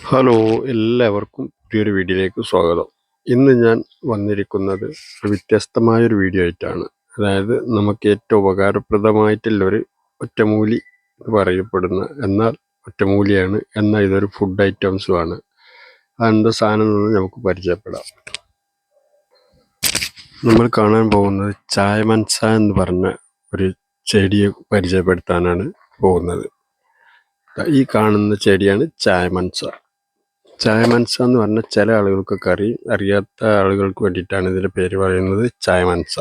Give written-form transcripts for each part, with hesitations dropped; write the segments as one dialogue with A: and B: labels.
A: Hello, എല്ലാവർക്കും പുതിയൊരു വീഡിയോയിലേക്ക് സ്വാഗതം. ഇന്ന് ഞാൻ വന്നിരിക്കുന്നത് ഒരു വ്യത്യസ്തമായൊരു വീഡിയോ ആയിട്ടാണ്. അതായത് നമുക്ക് ഏറ്റവും ഉപകാരപ്രദമായിട്ടുള്ളൊരു ഒറ്റമൂലി എന്ന് പറയപ്പെടുന്ന, എന്നാൽ ഒറ്റമൂലിയാണ്, എന്നാൽ ഇതൊരു ഫുഡ് ഐറ്റംസുമാണ്. അതെന്താ സാധനം എന്ന് നമുക്ക് പരിചയപ്പെടാം. നമ്മൾ കാണാൻ പോകുന്നത് ചായ മനസ എന്ന് പറഞ്ഞ ഒരു ചെടിയെ പരിചയപ്പെടുത്താനാണ് പോകുന്നത്. ഈ കാണുന്ന ചെടിയാണ് ചായ മനസ. ചായ മനസ എന്ന് പറഞ്ഞാൽ ചില ആളുകൾക്കൊക്കെ അറിയാത്ത ആളുകൾക്ക് വേണ്ടിയിട്ടാണ് ഇതിൻ്റെ പേര് പറയുന്നത് ചായ മനസ.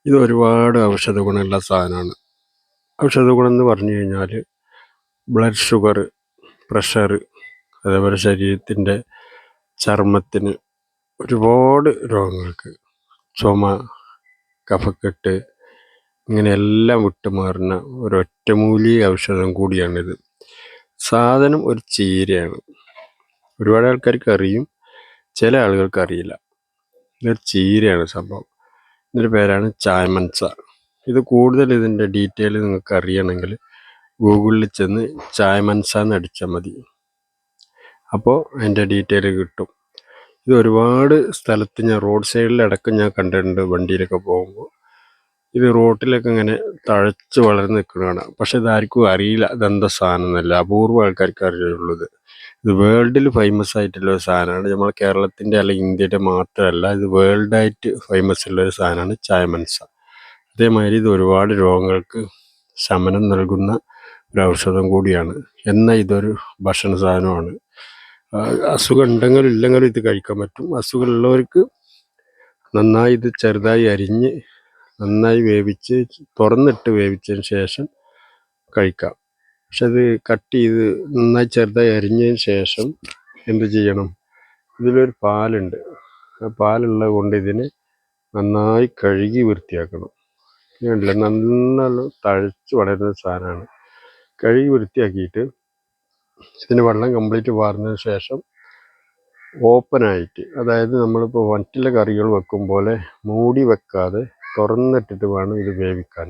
A: ഇത് ഒരുപാട് ഔഷധ ഗുണമുള്ള സാധനമാണ്. ഔഷധ ഗുണം എന്ന് പറഞ്ഞു കഴിഞ്ഞാൽ ബ്ലഡ് ഷുഗർ, പ്രഷർ, അതേപോലെ ശരീരത്തിൻ്റെ ചർമ്മത്തിന് ഒരുപാട് രോഗങ്ങൾക്ക്, ചുമ, കഫക്കെട്ട്, ഇങ്ങനെ എല്ലാം വിട്ടുമാറുന്ന ഒരൊറ്റമൂലി ഔഷധം കൂടിയാണിത്. സാധനം ഒരു ചീരയാണ്. ഒരുപാട് ആൾക്കാർക്ക് അറിയും, ചില ആളുകൾക്ക് അറിയില്ല. ഇതൊരു ചീരയാണ് സംഭവം. ഇതിൻ്റെ പേരാണ് ചായ മനസ. ഇത് കൂടുതൽ ഇതിൻ്റെ ഡീറ്റെയിൽ നിങ്ങൾക്ക് അറിയണമെങ്കിൽ ഗൂഗിളിൽ ചെന്ന് ചായ മനസ എന്ന് അടിച്ചാൽ മതി. അപ്പോൾ അതിൻ്റെ ഡീറ്റെയിൽ കിട്ടും. ഇത് ഒരുപാട് സ്ഥലത്ത് ഞാൻ റോഡ് സൈഡിലടക്കം ഞാൻ കണ്ടിട്ടുണ്ട്. വണ്ടിയിലൊക്കെ പോകുമ്പോൾ ഇത് റോട്ടിലൊക്കെ ഇങ്ങനെ തഴച്ച് വളർന്ന് നിൽക്കുന്നതാണ്. പക്ഷെ ഇതാർക്കും അറിയില്ല ഇതെന്താ സാധനം എന്നല്ല. അപൂർവ ആൾക്കാർക്ക് അറിയുള്ളത്. ഇത് വേൾഡിൽ ഫേമസ് ആയിട്ടുള്ള ഒരു സാധനമാണ്. നമ്മൾ കേരളത്തിൻ്റെ അല്ലെങ്കിൽ ഇന്ത്യയുടെ മാത്രമല്ല, ഇത് വേൾഡായിട്ട് ഫേമസ് ഉള്ള ഒരു സാധനമാണ് ചായ മനസ. അതേമാതിരി ഇത് ഒരുപാട് രോഗങ്ങൾക്ക് ശമനം നൽകുന്ന ഒരു ഔഷധം കൂടിയാണ്. എന്നാൽ ഇതൊരു ഭക്ഷണ സാധനമാണ്. അസുഖം ഉണ്ടെങ്കിലും ഇല്ലെങ്കിലും ഇത് കഴിക്കാൻ പറ്റും. അസുഖമുള്ളവർക്ക് നന്നായി ഇത് ചെറുതായി അരിഞ്ഞ് നന്നായി വേവിച്ച് തുറന്നിട്ട് വേവിച്ചതിന് ശേഷം കഴിക്കാം. പക്ഷെ അത് കട്ട് ചെയ്ത് നന്നായി ചെറുതായി അരിഞ്ഞതിന് ശേഷം എന്ത് ചെയ്യണം? ഇതിലൊരു പാലുണ്ട്. ആ പാലുള്ളത് കൊണ്ട് ഇതിനെ നന്നായി കഴുകി വൃത്തിയാക്കണം. ഇല്ല, നന്നായി തഴച്ച് വളരുന്ന സാധനമാണ്. കഴുകി വൃത്തിയാക്കിയിട്ട് ഇതിന് വെള്ളം കംപ്ലീറ്റ് വാർന്നതിന് ശേഷം ഓപ്പണായിട്ട്, അതായത് നമ്മളിപ്പോൾ മറ്റുള്ള കറികൾ വെക്കും പോലെ മൂടി വെക്കാതെ തുറന്നിട്ടിട്ട് വേണം ഇത് വേവിക്കാൻ.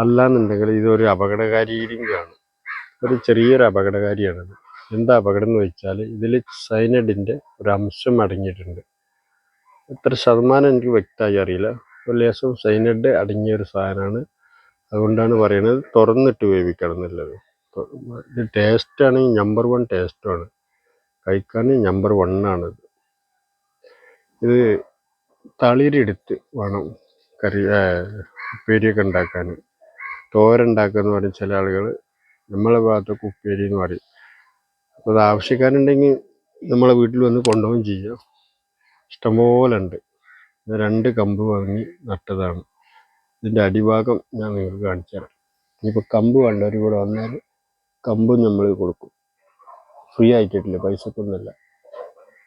A: അല്ലാന്നുണ്ടെങ്കിൽ ഇതൊരു അപകടകാരിയാണ്. ഒരു ചെറിയൊരു അപകടകാരിയാണിത്. എന്താ അപകടം എന്ന് വെച്ചാൽ ഇതിൽ സൈനഡിൻ്റെ ഒരു അംശം അടങ്ങിയിട്ടുണ്ട്. എത്ര ശതമാനം എനിക്ക് വ്യക്തമായി അറിയില്ല. ഒരു ലേശം സൈനഡ് അടങ്ങിയ ഒരു സാധനമാണ്. അതുകൊണ്ടാണ് പറയുന്നത് തുറന്നിട്ട് വേവിക്കണം എന്നുള്ളത്. ഇത് ടേസ്റ്റാണെങ്കിൽ നമ്പർ 1 ടേസ്റ്റുമാണ്. കഴിക്കാൻ നമ്പർ 1 ആണിത്. ഇത് തളിരെടുത്ത് വേണം ഉപ്പേരിയൊക്കെ ഉണ്ടാക്കാൻ. തോരനുണ്ടാക്കുക എന്ന് പറയും ചില ആളുകൾ. നമ്മളെ ഭാഗത്തൊക്കെ ഉപ്പേരി എന്ന് പറയും. അപ്പോൾ അത് ആവശ്യക്കാരുണ്ടെങ്കിൽ നമ്മളെ വീട്ടിൽ വന്ന് കൊണ്ടുപോവുകയും ചെയ്യാം. ഇഷ്ടംപോലെ ഉണ്ട്. 2 കമ്പ് വാങ്ങി നട്ടതാണ്. ഇതിൻ്റെ അടിഭാഗം ഞാൻ നിങ്ങൾക്ക് കാണിച്ചു തരാം. ഇനിയിപ്പോൾ കമ്പ് വേണ്ടവർ കൂടെ വന്നാൽ കമ്പും നമ്മൾ കൊടുക്കും. ഫ്രീ ആയിട്ടില്ല, പൈസക്കൊന്നുമല്ല.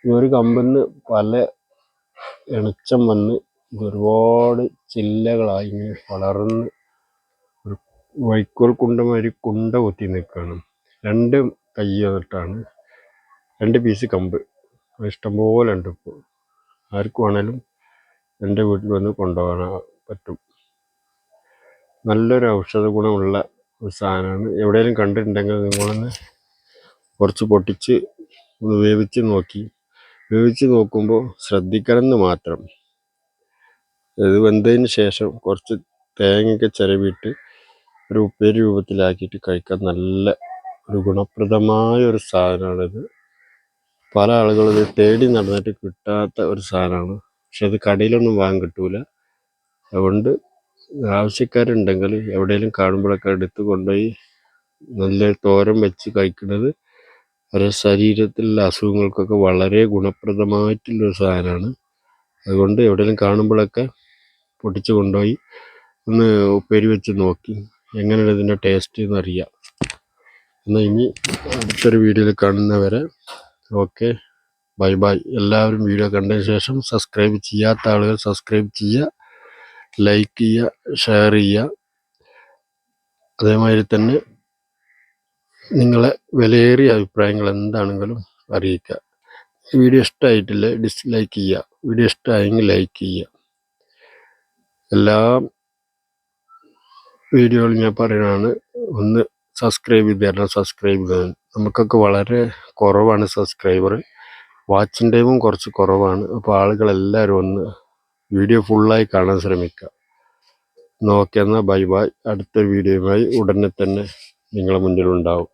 A: ഈ ഒരു കമ്പിന്ന് പല ഇണച്ചം വന്ന് ഒരുപാട് ചില്ലകളായി ഇങ്ങനെ വളർന്ന് ഒരു വൈക്കോൽ കുണ്ടമാതിരി കുണ്ട കൊത്തി നിൽക്കുകയാണ്. 2 കൈ വന്നിട്ടാണ് 2 പീസ് കമ്പ്. ഇഷ്ടംപോലെ ഉണ്ട്. ഇപ്പോൾ ആർക്ക് വേണേലും എൻ്റെ വീട്ടിൽ വന്ന് കൊണ്ടുപോകാൻ പറ്റും. നല്ലൊരു ഔഷധ ഗുണമുള്ള ഒരു സാധനമാണ്. എവിടെയെങ്കിലും കണ്ടിട്ടുണ്ടെങ്കിൽ നിങ്ങളൊന്ന് കുറച്ച് പൊട്ടിച്ച് ഒന്ന് വേവിച്ച് നോക്കുമ്പോൾ ശ്രദ്ധിക്കണമെന്ന് മാത്രം. ഇത് വെന്തതിന് ശേഷം കുറച്ച് തേങ്ങയൊക്കെ ചിരവിയിട്ട് ഒരു ഉപ്പേരി രൂപത്തിലാക്കിയിട്ട് കഴിക്കാൻ നല്ല ഒരു ഗുണപ്രദമായ ഒരു സാധനമാണിത്. പല ആളുകളും ഇത് തേടി നടന്നിട്ട് കിട്ടാത്ത ഒരു സാധനമാണ്. പക്ഷെ അത് കടയിലൊന്നും വാങ്ങാൻ കിട്ടൂല. അതുകൊണ്ട് ആവശ്യക്കാരുണ്ടെങ്കിൽ എവിടെയെങ്കിലും കാണുമ്പോഴൊക്കെ എടുത്ത് കൊണ്ടുപോയി നല്ല തോരൻ വെച്ച് കഴിക്കുന്നത് അവരുടെ ശരീരത്തിലുള്ള അസുഖങ്ങൾക്കൊക്കെ വളരെ ഗുണപ്രദമായിട്ടുള്ളൊരു സാധനമാണ്. അതുകൊണ്ട് എവിടെയെങ്കിലും കാണുമ്പോഴൊക്കെ പൊട്ടിച്ച് കൊണ്ടുപോയി ഒന്ന് ഉപ്പേരി വെച്ച് നോക്കി എങ്ങനെയാണ് ഇതിൻ്റെ ടേസ്റ്റ് എന്നറിയാം. എന്നാൽ ഇനി അടുത്തൊരു വീഡിയോയിൽ കാണുന്നവരെ ഓക്കെ, ബൈ ബൈ. എല്ലാവരും വീഡിയോ കണ്ടതിന് ശേഷം സബ്സ്ക്രൈബ് ചെയ്യാത്ത ആളുകൾ സബ്സ്ക്രൈബ് ചെയ്യുക, ലൈക്ക് ചെയ്യുക, ഷെയർ ചെയ്യുക. അതേമാതിരി തന്നെ നിങ്ങളെ വിലയേറിയ അഭിപ്രായങ്ങൾ എന്താണെങ്കിലും അറിയിക്കുക. വീഡിയോ ഇഷ്ടമായിട്ടില്ല ഡിസ്ലൈക്ക് ചെയ്യുക, വീഡിയോ ഇഷ്ടമായെങ്കിൽ ലൈക്ക് ചെയ്യുക. എല്ലാ വീഡിയോകളും ഞാൻ പറയുന്നതാണ്. ഒന്ന് സബ്സ്ക്രൈബ് ചെയ്ത് തരണം, സബ്സ്ക്രൈബ് ചെയ്ത് തരണം. നമുക്കൊക്കെ വളരെ കുറവാണ് സബ്സ്ക്രൈബർ, വാച്ചിങ് ടൈമും കുറച്ച് കുറവാണ്. അപ്പോൾ ആളുകളെല്ലാവരും ഒന്ന് വീഡിയോ ഫുള്ളായി കാണാൻ ശ്രമിക്കുക. ഓക്കെ, എന്നാൽ ബൈ ബൈ. അടുത്ത വീഡിയോയുമായി ഉടനെ തന്നെ നിങ്ങളുടെ മുന്നിലുണ്ടാവും.